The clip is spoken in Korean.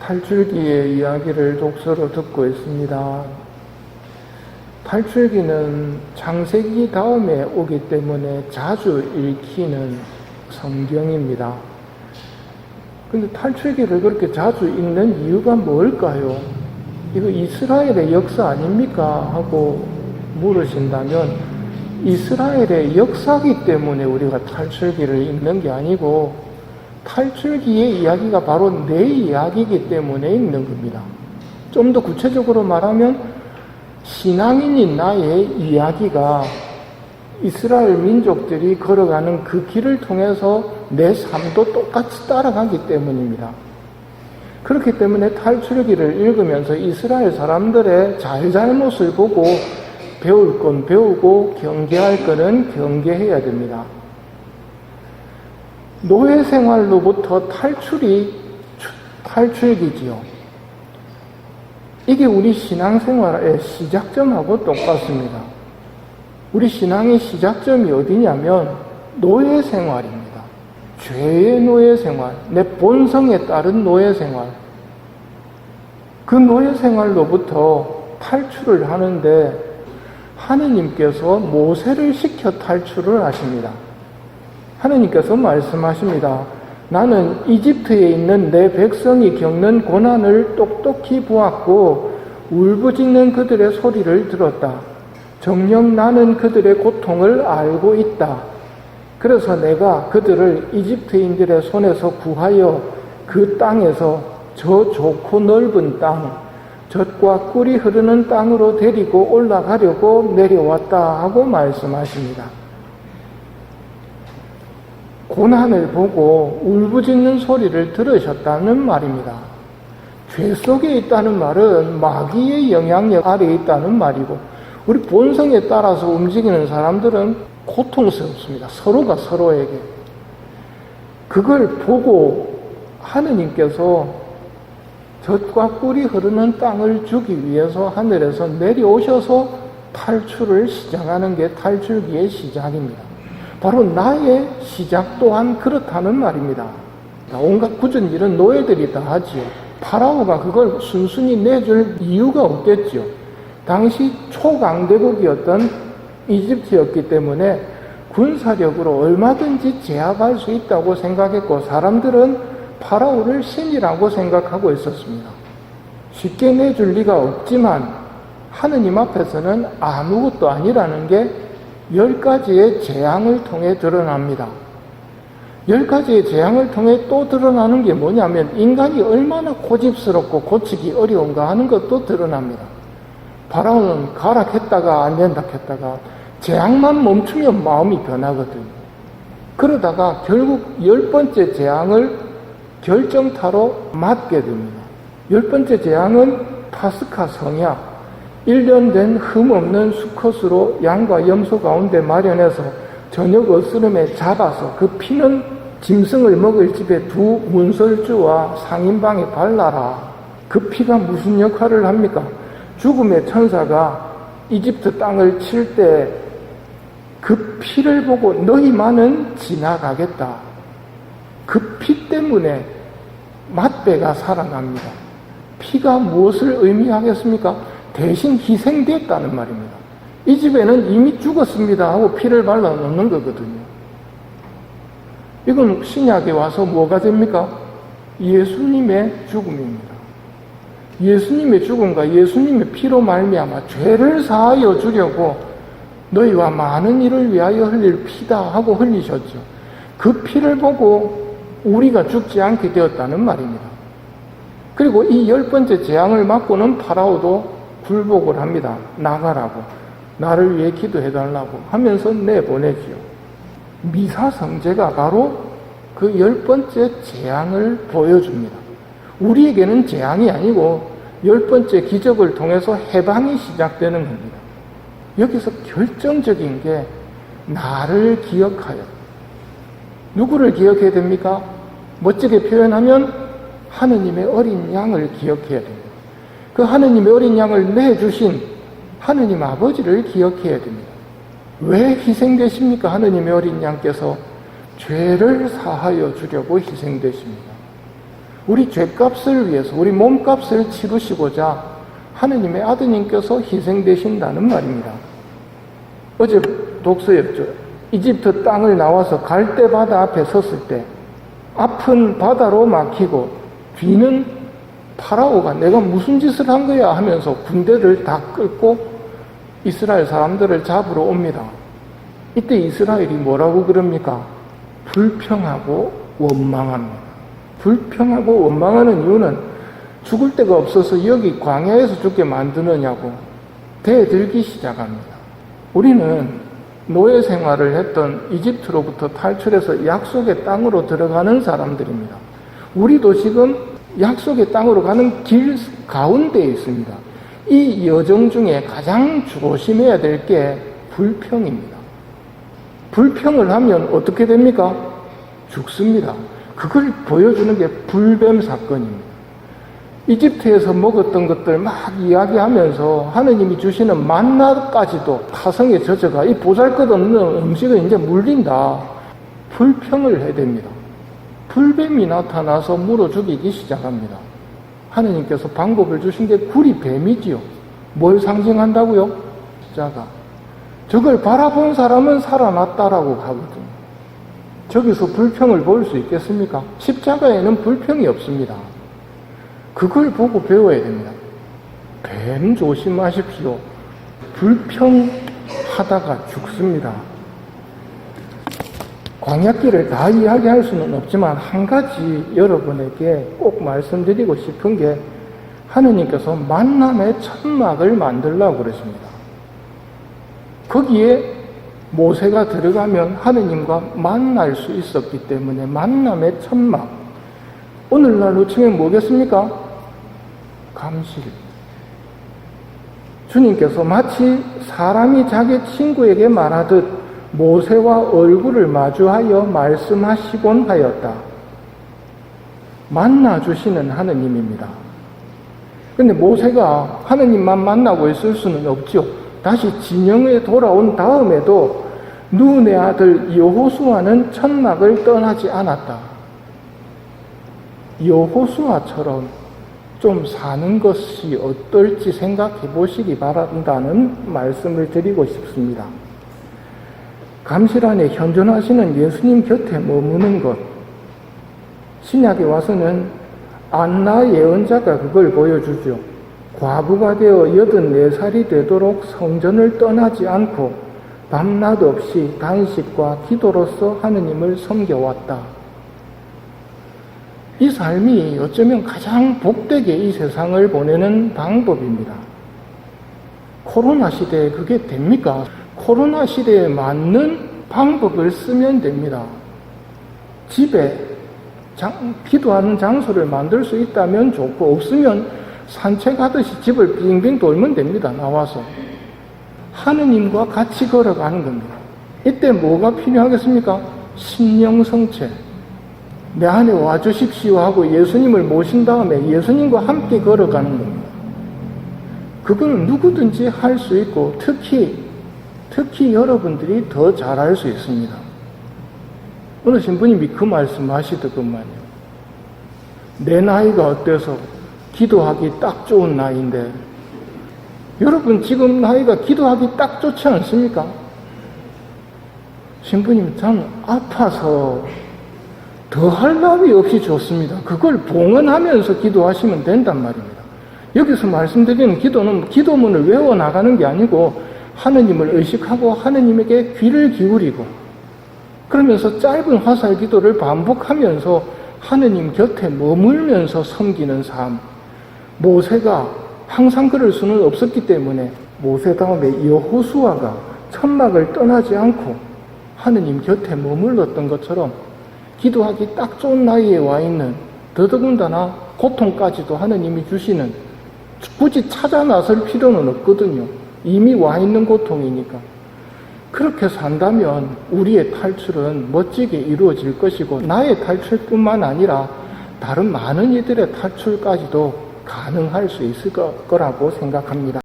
탈출기의 이야기를 독서로 듣고 있습니다. 탈출기는 창세기 다음에 오기 때문에 자주 읽히는 성경입니다. 근데 탈출기를 그렇게 자주 읽는 이유가 뭘까요? 이거 이스라엘의 역사 아닙니까? 하고 물으신다면 이스라엘의 역사이기 때문에 우리가 탈출기를 읽는 게 아니고 탈출기의 이야기가 바로 내 이야기이기 때문에 읽는 겁니다. 좀 더 구체적으로 말하면 신앙인인 나의 이야기가 이스라엘 민족들이 걸어가는 그 길을 통해서 내 삶도 똑같이 따라가기 때문입니다. 그렇기 때문에 탈출기를 읽으면서 이스라엘 사람들의 잘잘못을 보고 배울 건 배우고 경계할 거는 경계해야 됩니다. 노예 생활로부터 탈출기지요. 이게 우리 신앙생활의 시작점하고 똑같습니다. 우리 신앙의 시작점이 어디냐면 노예 생활입니다. 죄의 노예 생활, 내 본성에 따른 노예 생활. 그 노예 생활로부터 탈출을 하는데 하느님께서 모세를 시켜 탈출을 하십니다. 하느님께서 말씀하십니다. 나는 이집트에 있는 내 백성이 겪는 고난을 똑똑히 보았고 울부짖는 그들의 소리를 들었다. 정녕 나는 그들의 고통을 알고 있다. 그래서 내가 그들을 이집트인들의 손에서 구하여 그 땅에서 저 좋고 넓은 땅, 젖과 꿀이 흐르는 땅으로 데리고 올라가려고 내려왔다 하고 말씀하십니다. 고난을 보고 울부짖는 소리를 들으셨다는 말입니다. 죄 속에 있다는 말은 마귀의 영향력 아래에 있다는 말이고 우리 본성에 따라서 움직이는 사람들은 고통스럽습니다. 서로가 서로에게. 그걸 보고 하느님께서 젖과 꿀이 흐르는 땅을 주기 위해서 하늘에서 내려오셔서 탈출을 시작하는 게 탈출기의 시작입니다. 바로 나의 시작 또한 그렇다는 말입니다. 온갖 굳은 일은 노예들이 다 하지요. 파라오가 그걸 순순히 내줄 이유가 없겠지요. 당시 초강대국이었던 이집트였기 때문에 군사력으로 얼마든지 제압할 수 있다고 생각했고 사람들은 파라오를 신이라고 생각하고 있었습니다. 쉽게 내줄 리가 없지만 하느님 앞에서는 아무것도 아니라는 게 10가지의 재앙을 통해 드러납니다. 10가지의 재앙을 통해 또 드러나는 게 뭐냐면 인간이 얼마나 고집스럽고 고치기 어려운가 하는 것도 드러납니다. 파라오는 가라 했다가 안 된다 했다가 재앙만 멈추면 마음이 변하거든요. 그러다가 결국 10번째 재앙을 결정타로 맞게 됩니다. 10번째 재앙은 파스카 성약, 1년 된 흠없는 수컷으로 양과 염소 가운데 마련해서 저녁 어스름에 잡아서 그 피는 짐승을 먹을 집에 두 문설주와 상인방에 발라라. 그 피가 무슨 역할을 합니까? 죽음의 천사가 이집트 땅을 칠 때 그 피를 보고 너희만은 지나가겠다. 그 피 때문에 맏배가 살아납니다. 피가 무엇을 의미하겠습니까? 대신 희생됐다는 말입니다. 이 집에는 이미 죽었습니다 하고 피를 발라놓는 거거든요. 이건 신약에 와서 뭐가 됩니까? 예수님의 죽음입니다. 예수님의 죽음과 예수님의 피로 말미암아 죄를 사하여 주려고 너희와 많은 일을 위하여 흘릴 피다 하고 흘리셨죠. 그 피를 보고 우리가 죽지 않게 되었다는 말입니다. 그리고 이 10번째 재앙을 맞고는 파라오도 굴복을 합니다. 나가라고. 나를 위해 기도해달라고 하면서 내보내지요. 미사성제가 바로 그 10번째 재앙을 보여줍니다. 우리에게는 재앙이 아니고 10번째 기적을 통해서 해방이 시작되는 겁니다. 여기서 결정적인 게 나를 기억하여. 누구를 기억해야 됩니까? 멋지게 표현하면 하느님의 어린 양을 기억해야 됩니다. 그 하느님의 어린 양을 내주신 하느님 아버지를 기억해야 됩니다. 왜 희생되십니까? 하느님의 어린 양께서 죄를 사하여 주려고 희생되십니다. 우리 죄값을 위해서 우리 몸값을 치르시고자 하느님의 아드님께서 희생되신다는 말입니다. 어제 독서였죠. 이집트 땅을 나와서 갈대 바다 앞에 섰을 때 앞은 바다로 막히고 뒤는 파라오가 내가 무슨 짓을 한 거야 하면서 군대를 다 끌고 이스라엘 사람들을 잡으러 옵니다. 이때 이스라엘이 뭐라고 그럽니까? 불평하고 원망합니다. 불평하고 원망하는 이유는 죽을 데가 없어서 여기 광야에서 죽게 만드느냐고 대들기 시작합니다. 우리는 노예 생활을 했던 이집트로부터 탈출해서 약속의 땅으로 들어가는 사람들입니다. 우리도 지금 약속의 땅으로 가는 길 가운데에 있습니다. 이 여정 중에 가장 조심해야 될 게 불평입니다. 불평을 하면 어떻게 됩니까? 죽습니다. 그걸 보여주는 게 불뱀 사건입니다. 이집트에서 먹었던 것들 막 이야기하면서 하느님이 주시는 만나까지도 타성에 젖어가 이 보잘것없는 음식은 이제 물린다. 불평을 해야 됩니다. 불뱀이 나타나서 물어 죽이기 시작합니다. 하느님께서 방법을 주신 게 굴이 뱀이지요. 뭘 상징한다고요? 십자가. 저걸 바라본 사람은 살아났다라고 하거든요. 저기서 불평을 볼 수 있겠습니까? 십자가에는 불평이 없습니다. 그걸 보고 배워야 됩니다. 뱀 조심하십시오. 불평하다가 죽습니다. 광야길을 다 이야기할 수는 없지만 한 가지 여러분에게 꼭 말씀드리고 싶은 게 하느님께서 만남의 천막을 만들라고 그러십니다. 거기에 모세가 들어가면 하느님과 만날 수 있었기 때문에 만남의 천막. 오늘날로 치면 뭐겠습니까? 감실. 주님께서 마치 사람이 자기 친구에게 말하듯 모세와 얼굴을 마주하여 말씀하시곤 하였다. 만나주시는 하느님입니다. 근데 모세가 하느님만 만나고 있을 수는 없죠. 다시 진영에 돌아온 다음에도 눈의 아들 여호수아는 천막을 떠나지 않았다. 여호수아처럼 좀 사는 것이 어떨지 생각해 보시기 바란다는 말씀을 드리고 싶습니다. 감실 안에 현존하시는 예수님 곁에 머무는 것. 신약에 와서는 안나 예언자가 그걸 보여주죠. 과부가 되어 84살이 되도록 성전을 떠나지 않고 밤낮 없이 단식과 기도로서 하느님을 섬겨왔다. 이 삶이 어쩌면 가장 복되게 이 세상을 보내는 방법입니다. 코로나 시대에 그게 됩니까? 코로나 시대에 맞는 방법을 쓰면 됩니다. 집에 기도하는 장소를 만들 수 있다면 좋고 없으면 산책하듯이 집을 빙빙 돌면 됩니다. 나와서 하느님과 같이 걸어가는 겁니다. 이때 뭐가 필요하겠습니까? 심령성체. 내 안에 와주십시오 하고 예수님을 모신 다음에 예수님과 함께 걸어가는 겁니다. 그걸 누구든지 할 수 있고 특히 여러분들이 더 잘할 수 있습니다. 어느 신부님이 그 말씀 하시더구만요. 내 나이가 어때서 기도하기 딱 좋은 나이인데 여러분 지금 나이가 기도하기 딱 좋지 않습니까? 신부님 저는 아파서 더 할 나위 없이 좋습니다. 그걸 봉헌하면서 기도하시면 된단 말입니다. 여기서 말씀드리는 기도는 기도문을 외워나가는 게 아니고 하느님을 의식하고 하느님에게 귀를 기울이고 그러면서 짧은 화살 기도를 반복하면서 하느님 곁에 머물면서 섬기는 삶. 모세가 항상 그럴 수는 없었기 때문에 모세 다음에 여호수아가 천막을 떠나지 않고 하느님 곁에 머물렀던 것처럼 기도하기 딱 좋은 나이에 와 있는 더더군다나 고통까지도 하느님이 주시는 굳이 찾아 나설 필요는 없거든요. 이미 와 있는 고통이니까. 그렇게 산다면 우리의 탈출은 멋지게 이루어질 것이고 나의 탈출뿐만 아니라 다른 많은 이들의 탈출까지도 가능할 수 있을 거라고 생각합니다.